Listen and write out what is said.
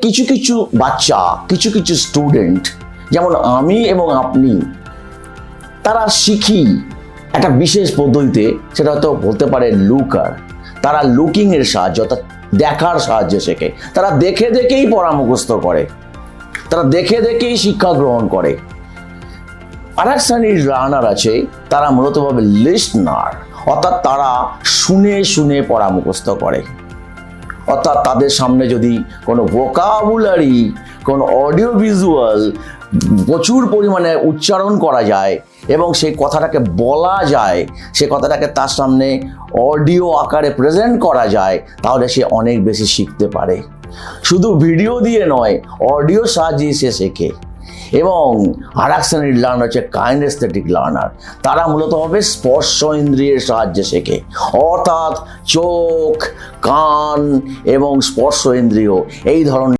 কিছু কিছু বাচ্চা, কিছু কিছু স্টুডেন্ট, যেমন আমি এবং আপনি, তারা শিখি একটা বিশেষ পদ্ধতিতে, সেটা হয়তো বলতে পারে লুকার। তারা লুকিং এর সাহায্যে, অর্থাৎ দেখার সাহায্যে শেখে। তারা দেখে দেখেই পড়া মুখস্থ করে, তারা দেখে দেখেই শিক্ষা গ্রহণ করে। আর এক শ্রেণীর লার্নার আছে, তারা মূলত ভাবে লিসনার, অর্থাৎ তারা শুনে শুনে পড়া মুখস্থ করে। অর্থাৎ তাদের সামনে যদি কোনো ভোকাবুলারি, কোনো অডিও ভিজুয়াল প্রচুর পরিমাণে উচ্চারণ করা যায় এবং সেই কথাটাকে বলা যায়, সে কথাটাকে তার সামনে অডিও আকারে প্রেজেন্ট করা যায়, তাহলে সে অনেক বেশি শিখতে পারে। শুধু ভিডিও দিয়ে নয়, অডিও সাহায্যে সে শেখে। এবং আর এক শ্রেণীর লার্নার হচ্ছে কাইনেস্থেটিক লার্নার। তারা মূলত হবে স্পর্শ ইন্দ্রিয়ের সাহায্যে শেখে, অর্থাৎ চোখ, কান এবং স্পর্শ ইন্দ্রিয় এই ধরনের